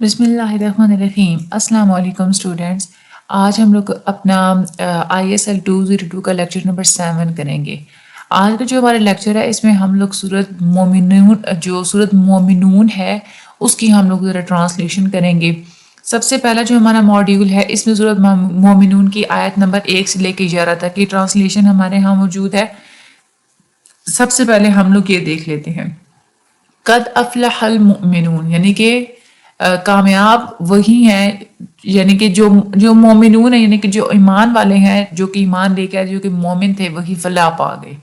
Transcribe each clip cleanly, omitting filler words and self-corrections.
بسم اللہ الرحمن الرحیم۔ السلام علیکم اسٹوڈینٹس، آج ہم لوگ اپنا ISL 202 کا لیکچر نمبر 7 کریں گے۔ آج کا جو ہمارا لیکچر ہے اس میں ہم لوگ سورت مومنون ہے اس کی ہم لوگ ذرا ٹرانسلیشن کریں گے۔ سب سے پہلا جو ہمارا ماڈیول ہے اس میں سورت مومنون کی آیت نمبر 1 سے لے کے 11 تک کی ٹرانسلیشن ہمارے ہاں موجود ہے۔ سب سے پہلے ہم لوگ یہ دیکھ لیتے ہیں، قد افلح المؤمنون، یعنی کہ کامیاب وہی ہیں، یعنی کہ جو مومنون ہیں، یعنی کہ جو ایمان والے ہیں، جو کہ ایمان لے کے آئے، جو کہ مومن تھے، وہی فلاح پا گئے۔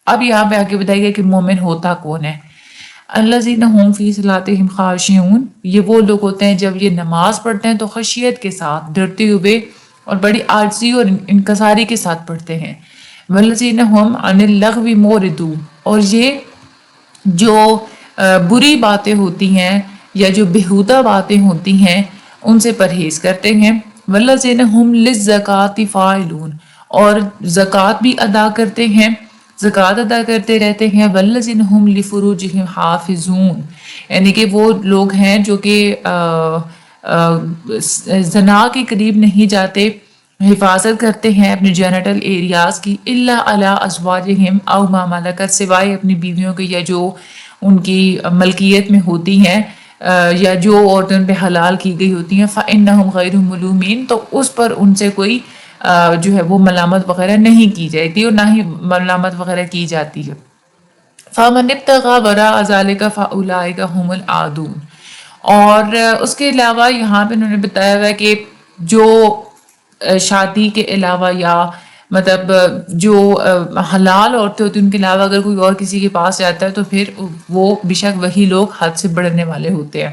اب یہاں پہ آگے بتائی گیا کہ مومن ہوتا کون ہے۔ الذین هم فی صلاتہم خاشعون، یہ وہ لوگ ہوتے ہیں جب یہ نماز پڑھتے ہیں تو خشیت کے ساتھ، ڈرتے ہوئے اور بڑی عاجزی اور انکساری کے ساتھ پڑھتے ہیں۔ والذین هم عن اللغو معرضون، اور یہ جو بری باتیں ہوتی ہیں یا جو بےہودہ باتیں ہوتی ہیں ان سے پرہیز کرتے ہیں۔ والذین هم للزکاۃ فاعلون، اور زکوٰۃ بھی ادا کرتے ہیں، زکوٰۃ ادا کرتے رہتے ہیں۔ والذین هم لفروجہم حافظون، یعنی کہ وہ لوگ ہیں جو کہ زنا کے قریب نہیں جاتے، حفاظت کرتے ہیں اپنے جینیٹل ایریاز کی، الا علی ازواجہم او ما ملکت، سوائے اپنی بیویوں کے یا جو ان کی ملکیت میں ہوتی ہیں یا جو عورتوں پہ حلال کی گئی ہوتی ہیں، فإنہم غیر ملومین، تو اس پر ان سے کوئی جو ہے وہ ملامت وغیرہ نہیں کی جاتی اور نہ ہی ملامت وغیرہ کی جاتی ہے۔ فمن ابتغى وراء ذلك فاولئک هم العادون، اور اس کے علاوہ یہاں پہ انہوں نے بتایا ہوا ہے کہ جو شادی کے علاوہ یا مطلب جو حلال عورتیں ہوتی ہیں ان کے علاوہ اگر کوئی اور کسی کے پاس جاتا ہے تو پھر وہ بے شک وہی لوگ حد سے بڑھنے والے ہوتے ہیں۔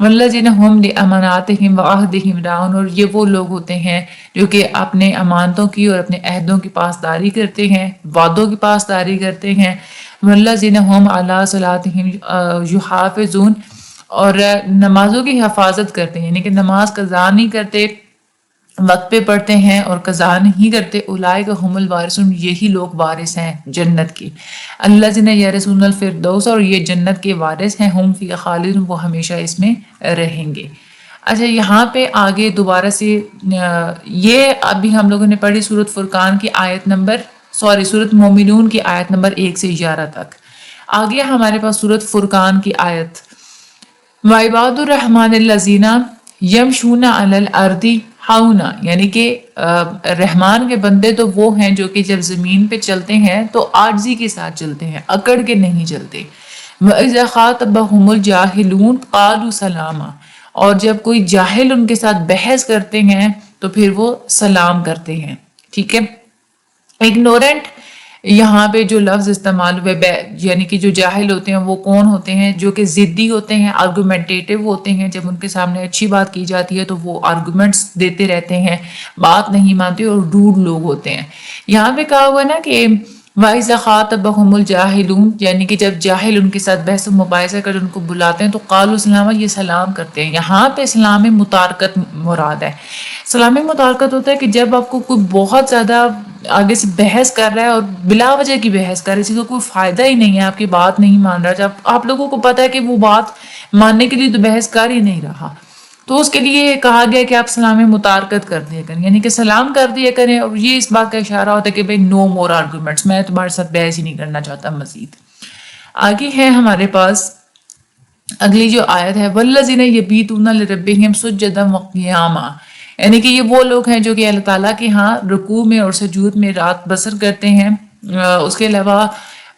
والذین هم لأماناتہم وعہدہم راعون، اور یہ وہ لوگ ہوتے ہیں جو کہ اپنے امانتوں کی اور اپنے عہدوں کی پاسداری کرتے ہیں، وعدوں کی پاسداری کرتے ہیں۔ والذین هم علی صلاتہم یحافظون، اور نمازوں کی حفاظت کرتے ہیں، یعنی کہ نماز قضا نہیں کرتے، وقت پہ پڑھتے ہیں اور قضا نہیں کرتے۔ اولئک هم الوارثون، یہی لوگ وارث ہیں جنت کی۔ الذین یرثون الفردوس، اور یہ جنت کے وارث ہیں، ہم فیہا خالدون، وہ ہمیشہ اس میں رہیں گے۔ اچھا، یہاں پہ آگے دوبارہ سے یہ ابھی ہم لوگوں نے پڑھی سورت فرقان کی سورت مومنون کی آیت نمبر 1 سے 11 تک۔ آگے ہمارے پاس سورت فرقان کی آیت، وعباد الرحمن الذین یمشون علی الارض ہاؤنا، یعنی کہ رحمان کے بندے تو وہ ہیں جو کہ جب زمین پہ چلتے ہیں تو عاجزی کے ساتھ چلتے ہیں، اکڑ کے نہیں چلتے۔ وَإِذَا خَاطَبَهُمُ الْجَاهِلُونَ قَالُوا سَلَامًا، اور جب کوئی جاہل ان کے ساتھ بحث کرتے ہیں تو پھر وہ سلام کرتے ہیں۔ ٹھیک ہے، اگنورنٹ یہاں پہ جو لفظ استعمال ہوئے، یعنی کہ جو جاہل ہوتے ہیں وہ کون ہوتے ہیں؟ جو کہ ضدی ہوتے ہیں، آرگومنٹیٹیو ہوتے ہیں، جب ان کے سامنے اچھی بات کی جاتی ہے تو وہ آرگومنٹس دیتے رہتے ہیں، بات نہیں مانتے اور ڈوڈ لوگ ہوتے ہیں۔ یہاں پہ کہا ہوا ہے نا کہ وَإِذَا خَاطَبَهُمُ الْجَاهِلُونَ، یعنی کہ جب جاہل ان کے ساتھ بحث و مباحثہ کر ان کو بلاتے ہیں تو قالوا سلاما، یہ سلام کرتے ہیں۔ یہاں پہ سلام متارکت مراد ہے۔ سلام متارکت ہوتا ہے کہ جب آپ کو کوئی بہت زیادہ آگے سے بحث کر رہا ہے اور بلا وجہ کی بحث کر رہا ہے، اسی کو کوئی فائدہ ہی نہیں ہے، آپ کی بات نہیں مان رہا، جب آپ لوگوں کو پتا ہے کہ وہ بات ماننے کے لیے تو بحث کر ہی نہیں رہا، تو اس کے لیے کہا گیا کہ آپ سلام متارکت کر دیا کریں، یعنی کہ سلام کر دیا کریں، اور یہ اس بات کا اشارہ ہوتا ہے کہ بھئی نو مور آرگومنٹس، میں تمہارے ساتھ بحث ہی نہیں کرنا چاہتا مزید۔ آگے ہے ہمارے پاس اگلی جو آیت ہے، والذین یبیتون لربہم سجدا وقیاما، یعنی کہ یہ وہ لوگ ہیں جو کہ اللہ تعالیٰ کے ہاں رکوع میں اور سجود میں رات بسر کرتے ہیں۔ اس کے علاوہ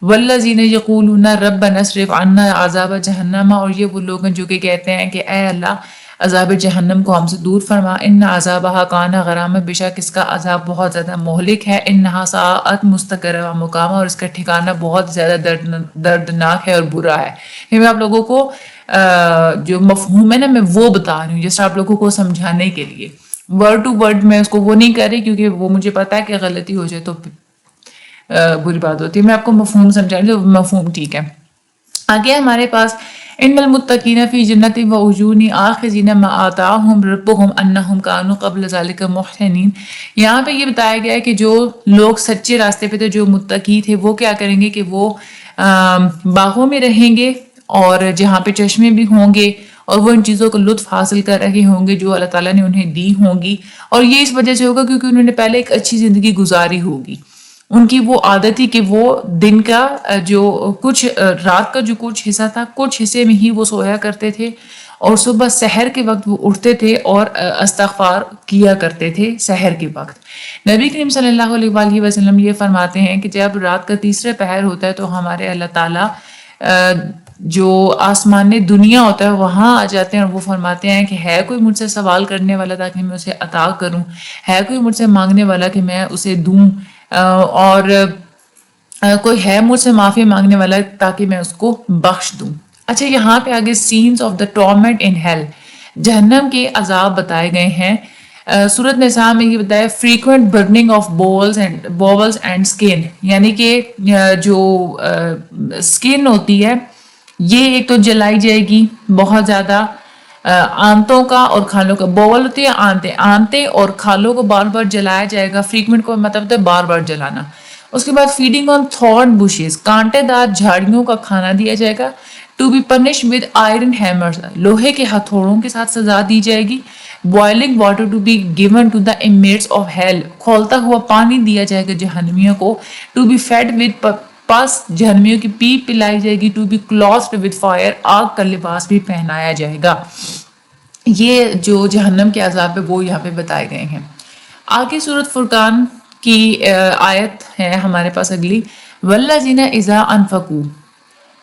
والذین یقولون ربنا اصرف عنا عذاب جہنم، اور یہ وہ لوگ ہیں جو کہ کہتے ہیں کہ اے اللہ عذاب جہنم کو ہم سے دور فرما، ان عذابها کان غراما، بے شک اس کا عذاب بہت زیادہ مہلک ہے، انہا ساءت مستقرا و مقاما، اور اس کا ٹھکانہ بہت زیادہ دردناک ہے اور برا ہے۔ پھر میں آپ لوگوں کو جو مفہوم ہے نا میں وہ بتا رہی ہوں، جیسے آپ لوگوں کو سمجھانے کے لیے، ورڈ ٹو ورڈ میں اس کو وہ نہیں کر رہی کیونکہ وہ مجھے پتا ہے کہ غلطی ہو جائے تو بری بات ہوتی ہے، میں آپ کو مفہوم سمجھا رہی ہوں، مفہوم ٹھیک ہے۔ آگے ہمارے پاس ان المتقین فی جنت و عیون آخذین ما آتاہم ربہم انہم کانوا قبل ذلک محسنین، یہاں پہ یہ بتایا گیا ہے کہ جو لوگ سچے راستے پہ تھے، جو متقی تھے، وہ کیا کریں گے کہ وہ باغوں میں رہیں گے اور جہاں پہ چشمے بھی ہوں گے، اور وہ ان چیزوں کا لطف حاصل کر رہے ہوں گے جو اللہ تعالیٰ نے انہیں دی ہوں گی، اور یہ اس وجہ سے ہوگا کیونکہ انہوں نے پہلے ایک اچھی زندگی گزاری ہوگی. ان کی وہ عادت تھی کہ وہ دن کا جو کچھ رات کا جو کچھ حصہ تھا، کچھ حصے میں ہی وہ سویا کرتے تھے، اور صبح سحر کے وقت وہ اٹھتے تھے اور استغفار کیا کرتے تھے سحر کے وقت. نبی کریم صلی اللہ علیہ وآلہ وسلم یہ فرماتے ہیں کہ جب رات کا تیسرا پہر ہوتا ہے تو ہمارے اللہ تعالیٰ جو آسمان دنیا ہوتا ہے وہاں آ جاتے ہیں، اور وہ فرماتے ہیں کہ ہے کوئی مجھ سے سوال کرنے والا تاکہ میں اسے عطا کروں، ہے کوئی مجھ سے مانگنے والا کہ میں اسے دوں، اور کوئی ہے مجھ سے معافی مانگنے والا تاکہ میں اس کو بخش دوں. اچھا، یہاں پہ آگے sins of the torment in hell, جہنم کے عذاب بتائے گئے ہیں. سورۃ نساء میں یہ بتایا frequent burning of bowels and skin, یعنی کہ جو اسکن ہوتی ہے یہ ایک تو جلائی جائے گی بہت زیادہ، آنتوں کا اور کھالوں کا. بول ہوتی ہے آنتے اور کھالوں کو بار بار جلایا جائے گا. فریکوینٹ کو مطلب ہوتا ہے بار بار جلانا. اس کے بعد فیڈنگ آن تھورن بشز، کانٹے دار جھاڑیوں کا کھانا دیا جائے گا. To be punish with iron hammers, لوہے کے ہتھوڑوں کے ساتھ سزا دی جائے گی. Boiling water to be given to the inmates of hell, کھولتا ہوا پانی دیا جائے گا جہنمیوں کو. ٹو بی فیڈ ود پس، جہنمیوں کی پیپ پلائی جائے گی. ٹو بی کلوتھڈ ود فائر، آگ کا لباس بھی پہنایا جائے گا. یہ جو جہنم کے عذاب ہے وہ یہاں پہ بتائے گئے ہیں. آگے سورۃ فرقان کی آیت ہے ہمارے پاس اگلی، والذین اذا انفقوا،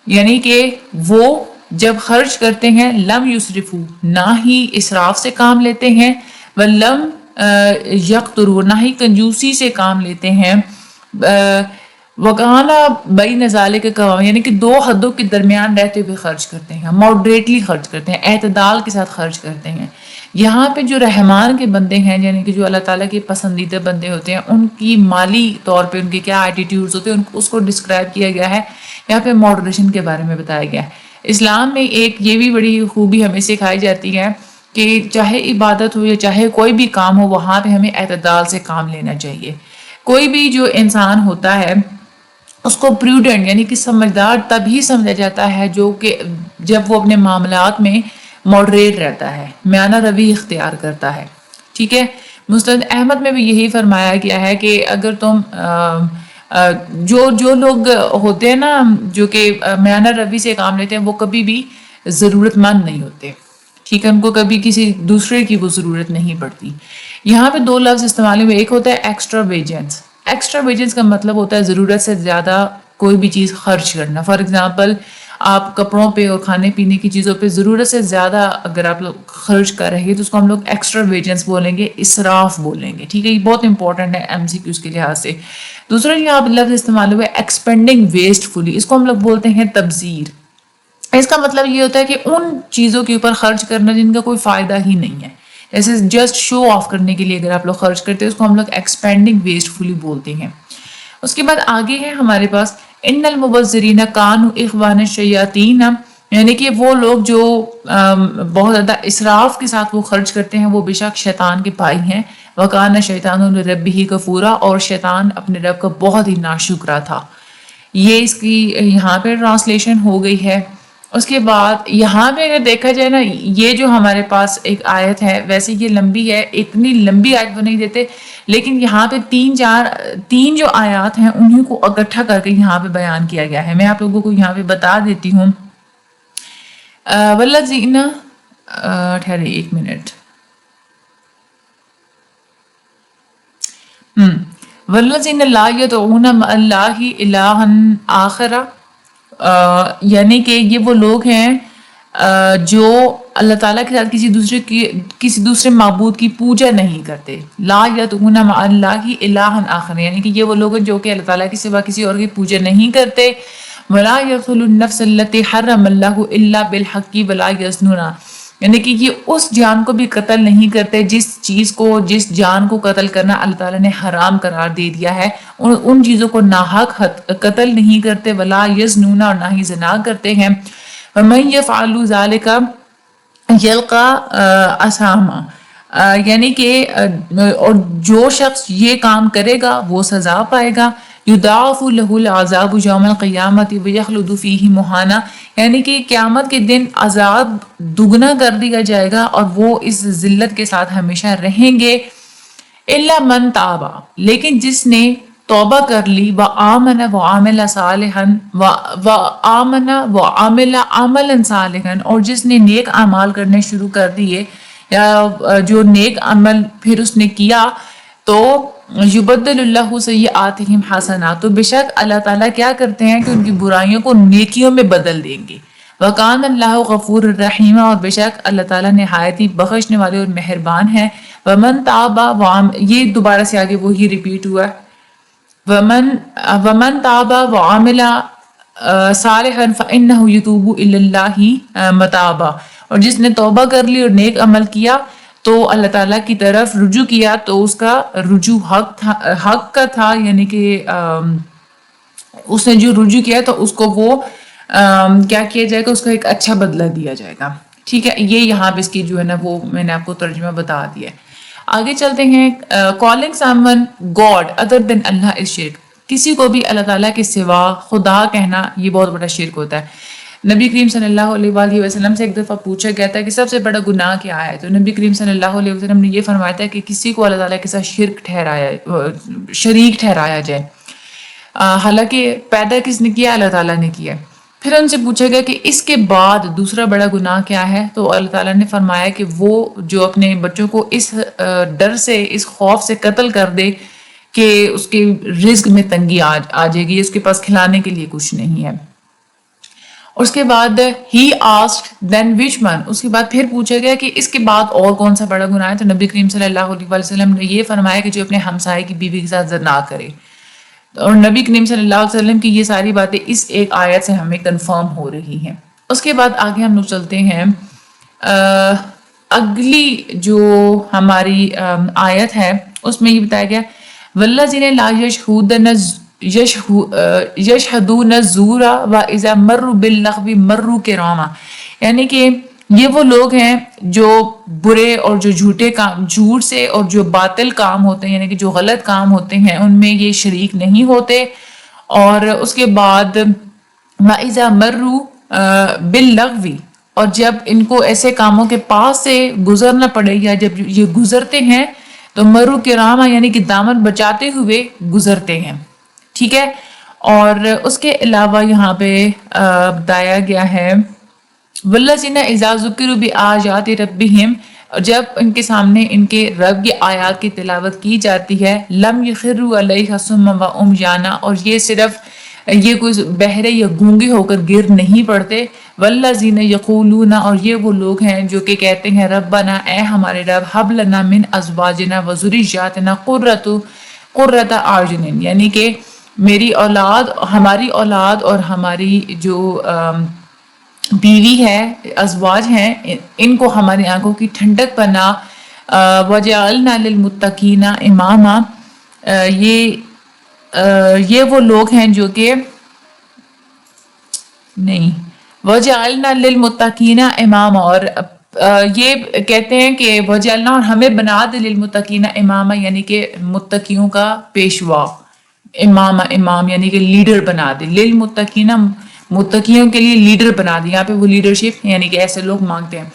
یعنی کہ وہ جب خرچ کرتے ہیں، لم یسرفوا، نہ ہی اسراف سے کام لیتے ہیں، ولم یقتروا، نہ ہی کنجوسی سے کام لیتے ہیں، وکانا بین ذالک قواما، یعنی کہ دو حدوں کے درمیان رہتے ہوئے خرچ کرتے ہیں، ماڈریٹلی خرچ کرتے ہیں، اعتدال کے ساتھ خرچ کرتے ہیں. یہاں پہ جو رحمان کے بندے ہیں، یعنی کہ جو اللہ تعالیٰ کے پسندیدہ بندے ہوتے ہیں، ان کی مالی طور پہ ان کے کیا ایٹیٹیوڈز ہوتے ہیں اس کو ڈسکرائب کیا گیا ہے. یہاں پہ ماڈریشن کے بارے میں بتایا گیا ہے. اسلام میں ایک یہ بھی بڑی خوبی ہمیں سکھائی جاتی ہے کہ چاہے عبادت ہو یا چاہے کوئی بھی کام ہو، وہاں پہ ہمیں اعتدال سے کام لینا چاہیے. کوئی بھی جو انسان ہوتا ہے اس کو پریوڈنٹ یعنی کہ سمجھدار تبھی سمجھا جاتا ہے جو کہ جب وہ اپنے معاملات میں ماڈریٹ رہتا ہے، میانہ روی اختیار کرتا ہے. ٹھیک ہے، مسند احمد میں بھی یہی فرمایا گیا ہے کہ اگر تم جو لوگ ہوتے ہیں نا جو کہ میانہ روی سے کام لیتے ہیں، وہ کبھی بھی ضرورت مند نہیں ہوتے. ٹھیک ہے، ان کو کبھی کسی دوسرے کی وہ ضرورت نہیں پڑتی. یہاں پہ دو لفظ استعمال ہوئے، ایک ہوتا ہے ایکسٹرا ویجنس. ایکسٹرا ویجنس کا مطلب ہوتا ہے ضرورت سے زیادہ کوئی بھی چیز خرچ کرنا. فار ایگزامپل، آپ کپڑوں پہ اور کھانے پینے کی چیزوں پہ ضرورت سے زیادہ اگر آپ لوگ خرچ کر رہے ہیں تو اس کو ہم لوگ ایکسٹرا ویجنس بولیں گے، اسراف بولیں گے. ٹھیک ہے، یہ بہت امپورٹنٹ ہے ایم سی کیوز کے لحاظ سے. دوسرا یہاں پہ لفظ استعمال ہوا ہے ایکسپینڈنگ ویسٹفلی، اس کو ہم لوگ بولتے ہیں تبذیر. اس کا مطلب یہ ہوتا ہے کہ ان چیزوں کے اوپر خرچ کرنا جن کا کوئی فائدہ ہی نہیں ہے، جیسے جسٹ شو آف کرنے کے لیے اگر آپ لوگ خرچ کرتے ہیں اس کو ہم لوگ ایکسپینڈنگ ویسٹفلی بولتے ہیں. اس کے بعد آگے ہے ہمارے پاس ان المبذرین کانوا اخوان الشیاطین، یعنی کہ وہ لوگ جو بہت زیادہ اسراف کے ساتھ وہ خرچ کرتے ہیں وہ بے شک شیطان کے بھائی ہیں. وکان شیطان لربہ کفورا، اور شیطان اپنے رب کا بہت ہی ناشکرا تھا. یہ اس کی یہاں پہ ٹرانسلیشن ہو گئی ہے. اس کے بعد یہاں پہ اگر دیکھا جائے نا، یہ جو ہمارے پاس ایک آیت ہے، ویسے یہ لمبی ہے، اتنی لمبی آیت وہ نہیں دیتے، لیکن یہاں پہ تین جو آیات ہیں انہیں کو اکٹھا کر کے یہاں پہ بیان کیا گیا ہے. میں آپ لوگوں کو یہاں پہ بتا دیتی ہوں. والذین، ٹھہرے ایک منٹ، والذین لا یدعون مع اللہ الہا آخر، یعنی کہ یہ وہ لوگ ہیں جو اللہ تعالیٰ کے ساتھ کسی دوسرے معبود کی پوجا نہیں کرتے. لا یدعون مع اللہ الہا آخر، یعنی کہ یہ وہ لوگ ہیں جو کہ اللہ تعالیٰ کے سوا کسی اور کی پوجا نہیں کرتے. ولا یقتلون النفس التي حرم اللہ الا بالحق ولا یزنون، یعنی کہ یہ اس جان کو بھی قتل نہیں کرتے جس جان کو قتل کرنا اللہ تعالیٰ نے حرام قرار دے دیا ہے، ان چیزوں کو ناحق قتل نہیں کرتے. ولا یزنون، اور نہ ہی زنا کرتے ہیں. ومن یفعل ذلک یلقى اثاما، یعنی کہ اور جو شخص یہ کام کرے گا وہ سزا پائے گا. یضاعف لہ العذاب یوم القیامۃ ویخلد فیہ مہانا، یعنی کہ قیامت کے دن عذاب دگنا کر دیا جائے گا اور وہ اس ذلت کے ساتھ ہمیشہ رہیں گے. الا من تاب، لیکن جس نے توبہ کر لی، وآمن وعمل صالحا وآمن وعمل عملا صالحا، اور جس نے نیک اعمال کرنے شروع کر دیے یا جو نیک عمل پھر اس نے کیا، تو یبدل اللہ سیئاتہم حسنات، تو بے شک اللہ تعالیٰ کیا کرتے ہیں کہ ان کی برائیوں کو نیکیوں میں بدل دیں گے. وَقَانَ اللَّهُ غَفُورٌ رَحِيمٌ، اور بے شک اللہ تعالیٰ نہایت ہی بخشنے والے اور مہربان ہیں. وَمَن تَابَ، یہ دوبارہ سے آگے وہی ریپیٹ ہوا ہے. وَمَن تَابَ وَعَمِلَ صَالِحًا فَإِنَّهُ يَتُوبُ إِلَى اللَّهِ مَتَابًا، اور جس نے توبہ کر لی اور نیک عمل کیا تو اللہ تعالیٰ کی طرف رجوع کیا تو اس کا رجوع حق کا تھا، یعنی کہ اس نے جو رجوع کیا تو اس کو وہ کیا کیا جائے گا، اس کو ایک اچھا بدلہ دیا جائے گا. ٹھیک ہے، یہ یہاں پہ اس کی جو ہے نا وہ میں نے آپ کو ترجمہ بتا دیا ہے. آگے چلتے ہیں. calling someone God other than Allah is shirk، کسی کو بھی اللہ تعالیٰ کے سوا خدا کہنا یہ بہت بڑا شرک ہوتا ہے. نبی کریم صلی اللہ علیہ وآلہ وسلم سے ایک دفعہ پوچھا گیا تھا کہ سب سے بڑا گناہ کیا ہے، تو نبی کریم صلی اللہ علیہ وسلم نے یہ فرمایا تھا کہ کسی کو اللہ تعالیٰ کے ساتھ شریک ٹھہرایا جائے. حالانکہ پیدا کس نے کیا؟ اللہ تعالیٰ نے کیا. پھر ان سے پوچھا گیا کہ اس کے بعد دوسرا بڑا گناہ کیا ہے، تو اللہ تعالیٰ نے فرمایا کہ وہ جو اپنے بچوں کو اس ڈر سے، اس خوف سے قتل کر دے کہ اس کے رزق میں تنگی آ جائے گی، اس کے پاس کھلانے کے لیے کچھ نہیں ہے. اس کے بعد he asked then which one، اس کے بعد پھر پوچھا گیا کہ اس کے بعد اور کون سا بڑا گناہ ہے، تو نبی کریم صلی اللہ علیہ وسلم نے یہ فرمایا کہ جو اپنے ہمسائے کی بیوی کے ساتھ زنا کرے. اور نبی کریم صلی اللہ علیہ وسلم کی یہ ساری باتیں اس ایک آیت سے ہمیں کنفرم ہو رہی ہیں. اس کے بعد آگے ہم لوگ چلتے ہیں. اگلی جو ہماری آیت ہے اس میں یہ بتایا گیا والذین لا یشہدون الزور واذا مروا باللغو مروا کراما، یعنی کہ یہ وہ لوگ ہیں جو برے اور جو جھوٹ سے اور جو باطل کام ہوتے ہیں، یعنی کہ جو غلط کام ہوتے ہیں ان میں یہ شریک نہیں ہوتے. اور اس کے بعد وَإِذَا مَرُّوا بِاللَّغْوِ، اور جب ان کو ایسے کاموں کے پاس سے گزرنا پڑے یا جب یہ گزرتے ہیں تو مرو کراما، یعنی کہ دامن بچاتے ہوئے گزرتے ہیں. ٹھیک ہے. اور اس کے علاوہ یہاں پہ بتایا گیا ہے والذین اذا ذکروا بآیات ربہم، جب ان کے سامنے ان کے رب کی آیات کی تلاوت کی جاتی ہے لم یخروا علیہا صما وعمیانا، اور یہ کوئی بہرے یا گونگے ہو کر گر نہیں پڑتے. والذین یقولون، اور یہ وہ لوگ ہیں جو کہ کہتے ہیں ربنا، اے ہمارے رب، ھب لنا من ازواجنا وذریاتنا قرۃ اعین، یعنی کہ ہماری اولاد اور ہماری جو بیوی ہے، ازواج ہیں، ان کو ہماری آنکھوں کی ٹھنڈک بنا. وجعلنا للمتقین اماما، یہ وہ لوگ ہیں جو کہ نہیں وجعلنا للمتقین اماما، اور یہ کہتے ہیں کہ وجعلنا، اور ہمیں بنا دے للمتقین اماما، یعنی کہ متقیوں کا پیشوا. امام یعنی کہ لیڈر بنا دے. للمتقین، متقیوں کے لیے لیڈر بنا دی. یہاں پہ وہ لیڈرشپ یعنی کہ ایسے لوگ مانگتے ہیں.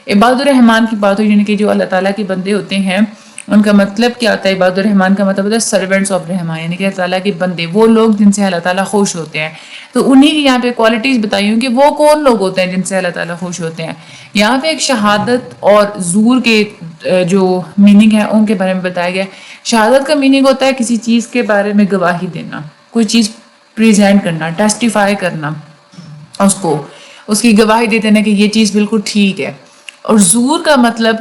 عباد الرحمن کی بات ہوئی، یعنی کہ جو اللہ تعالیٰ کے بندے ہوتے ہیں ان کا مطلب کیا ہوتا ہے؟ عباد الرحمن کا مطلب ہوتا ہے سرونٹس آف رحمان، یعنی کہ اللہ تعالیٰ کے بندے، وہ لوگ جن سے اللہ تعالیٰ خوش ہوتے ہیں. تو انہی کی یہاں پہ کوالٹیز بتائی ہوں کہ وہ کون لوگ ہوتے ہیں جن سے اللہ تعالیٰ خوش ہوتے ہیں. یہاں پہ ایک شہادت اور زور کے جو میننگ ہے ان کے بارے میں بتایا گیا. شہادت کا میننگ ہوتا ہے کسی چیز کے بارے میں گواہی دینا، کوئی چیز پریزنٹ کرنا، ٹیسٹیفائی کرنا، اس کی گواہی دیتے ہیں کہ یہ چیز بالکل ٹھیک ہے. اور زور کا مطلب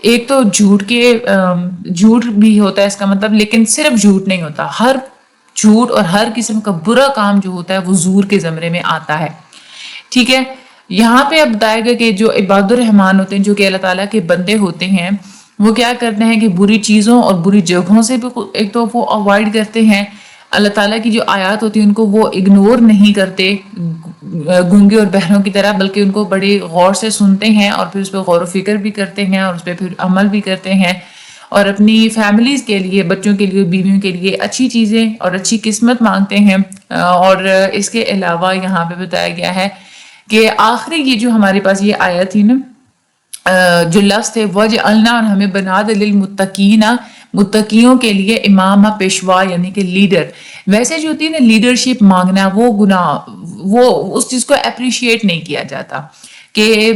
ایک تو جھوٹ بھی ہوتا ہے اس کا مطلب، لیکن صرف جھوٹ نہیں ہوتا، ہر جھوٹ اور ہر قسم کا برا کام جو ہوتا ہے وہ زور کے زمرے میں آتا ہے. ٹھیک ہے. یہاں پہ اب بتایا گیا کہ جو عباد الرحمان ہوتے ہیں، جو کہ اللہ تعالیٰ کے بندے ہوتے ہیں، وہ کیا کرتے ہیں کہ بری چیزوں اور بری جگہوں سے بھی ایک تو وہ اوائڈ کرتے ہیں. اللہ تعالیٰ کی جو آیات ہوتی ہیں ان کو وہ اگنور نہیں کرتے گونگے اور بہروں کی طرح، بلکہ ان کو بڑے غور سے سنتے ہیں اور پھر اس پہ غور و فکر بھی کرتے ہیں اور اس پہ پھر عمل بھی کرتے ہیں. اور اپنی فیملیز کے لیے، بچوں کے لیے، بیویوں کے لیے اچھی چیزیں اور اچھی قسمت مانگتے ہیں. اور اس کے علاوہ یہاں پہ بتایا گیا ہے کہ آخری یہ جو ہمارے پاس یہ آیت تھی نا، جو لفظ تھے وَجْعَلْنَا، اور ہمیں بنا دے لِلْمُتَّقِينَ، متقیوں کے لیے امام پیشوا یعنی کہ لیڈر. ویسے جو ہوتی ہے نا لیڈرشپ مانگنا، وہ گناہ، وہ اس چیز کو اپریشیٹ نہیں کیا جاتا کہ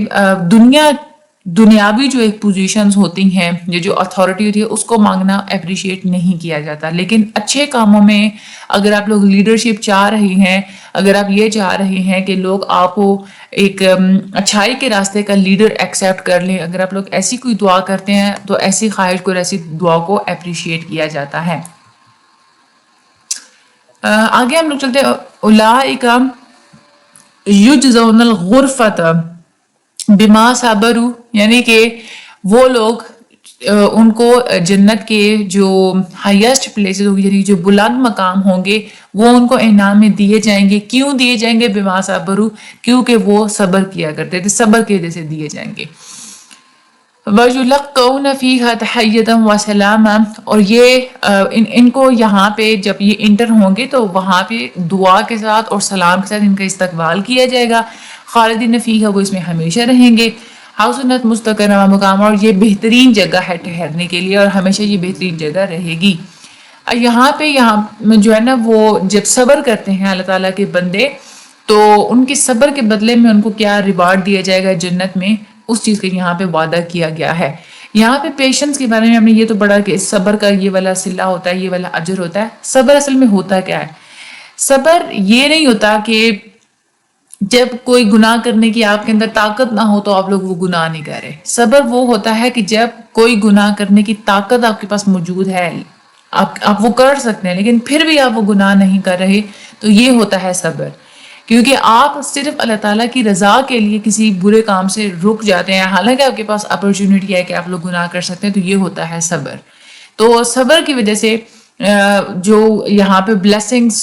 دنیاوی جو ایک پوزیشنز ہوتی ہیں، یہ جو اتھارٹی ہوتی ہے، اس کو مانگنا اپریشیٹ نہیں کیا جاتا. لیکن اچھے کاموں میں اگر آپ لوگ لیڈرشپ چاہ رہے ہیں، اگر آپ یہ چاہ رہے ہیں کہ لوگ آپ کو ایک اچھائی کے راستے کا لیڈر ایکسیپٹ کر لیں، اگر آپ لوگ ایسی کوئی دعا کرتے ہیں تو ایسی خواہش کو، ایسی دعا کو اپریشیٹ کیا جاتا ہے. آگے ہم لوگ چلتے ہیں. اولئک یجزون الغرفۃ بما صبروا، یعنی کہ وہ لوگ ان کو جنت کے جو ہائیسٹ پلیسز ہوگی، یعنی جو بلند مقام ہوں گے، وہ ان کو انعام میں دیے جائیں گے. کیوں دیے جائیں گے؟ بما صبروا، کیونکہ وہ صبر کیا کرتے تھے، صبر کی وجہ سے دیے جائیں گے. وَيُلَقَّوْنَ فِيهَا تَحِيَّةً وَسَلَامًا، اور یہ ان کو یہاں پہ جب یہ انٹر ہوں گے تو وہاں پہ دعا کے ساتھ اور سلام کے ساتھ ان کا استقبال کیا جائے گا. خالدین فیہا، وہ اس میں ہمیشہ رہیں گے. حسنت مستقرا مقام، اور یہ بہترین جگہ ہے ٹھہرنے کے لیے اور ہمیشہ یہ بہترین جگہ رہے گی. یہاں پہ جو ہے نا، وہ جب صبر کرتے ہیں اللہ تعالیٰ کے بندے، تو ان کے صبر کے بدلے میں ان کو کیا ریوارڈ دیا جائے گا جنت میں، اس چیز کا یہاں پہ وعدہ کیا گیا ہے. یہاں پہ پیشنس کے بارے میں ہم نے یہ تو پڑھا کہ صبر کا یہ والا صلہ ہوتا ہے، یہ والا اجر ہوتا ہے. صبر اصل میں ہوتا کیا ہے؟ صبر یہ نہیں ہوتا کہ جب کوئی گناہ کرنے کی آپ کے اندر طاقت نہ ہو تو آپ لوگ وہ گناہ نہیں کر رہے. صبر وہ ہوتا ہے کہ جب کوئی گناہ کرنے کی طاقت آپ کے پاس موجود ہے، آپ وہ کر سکتے ہیں، لیکن پھر بھی آپ وہ گناہ نہیں کر رہے، تو یہ ہوتا ہے صبر. کیونکہ آپ صرف اللہ تعالیٰ کی رضا کے لیے کسی برے کام سے رک جاتے ہیں، حالانکہ آپ کے پاس اپرچونٹی ہے کہ آپ لوگ گناہ کر سکتے ہیں، تو یہ ہوتا ہے صبر. تو صبر کی وجہ سے جو یہاں پہ بلیسنگز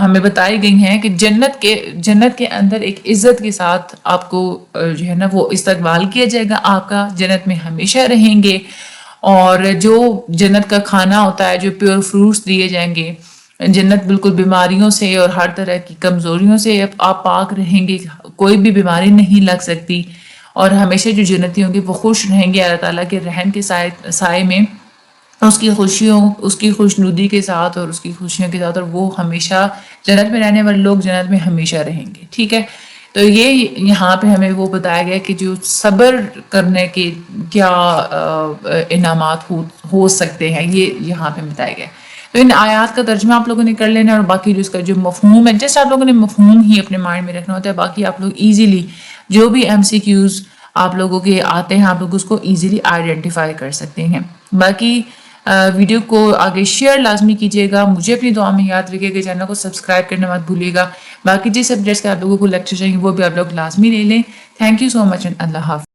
ہمیں بتائی گئی ہیں کہ جنت کے اندر ایک عزت کے ساتھ آپ کو جو ہے نا وہ استقبال کیا جائے گا آپ کا، جنت میں ہمیشہ رہیں گے. اور جو جنت کا کھانا ہوتا ہے، جو پیور فروٹس دیے جائیں گے، جنت بالکل بیماریوں سے اور ہر طرح کی کمزوریوں سے آپ پاک رہیں گے، کوئی بھی بیماری نہیں لگ سکتی. اور ہمیشہ جو جنتی ہوں گے وہ خوش رہیں گے اللہ تعالیٰ کے رحم کے سائے میں، اس کی خوشیوں، اس کی خوشنودی کے ساتھ اور اس کی خوشیوں کے ساتھ، اور وہ ہمیشہ جنت میں رہنے والے لوگ جنت میں ہمیشہ رہیں گے. ٹھیک ہے، تو یہ یہاں پہ ہمیں وہ بتایا گیا کہ جو صبر کرنے کے کیا انعامات ہو سکتے ہیں، یہ یہاں پہ بتایا گیا. تو ان آیات کا ترجمہ آپ لوگوں نے کر لینا ہے، اور باقی جو اس کا جو مفہوم ہے، جیسے آپ لوگوں نے مفہوم ہی اپنے مائنڈ میں رکھنا ہوتا ہے. باقی آپ لوگ ایزیلی جو بھی MCQs آپ لوگوں کے آتے ہیں، آپ لوگ اس کو ایزیلی آئیڈینٹیفائی کر سکتے ہیں. باقی ویڈیو کو آگے شیئر لازمی کیجیے گا، مجھے اپنی دعا میں یاد رکھیے گا، چینل کو سبسکرائب کرنا مت بھولیے گا. باقی جس سبجیکٹس کے آپ لوگوں کو لیکچر چاہیے وہ بھی آپ لوگ لازمی لے لیں. تھینک یو سو مچ، اللہ حافظ.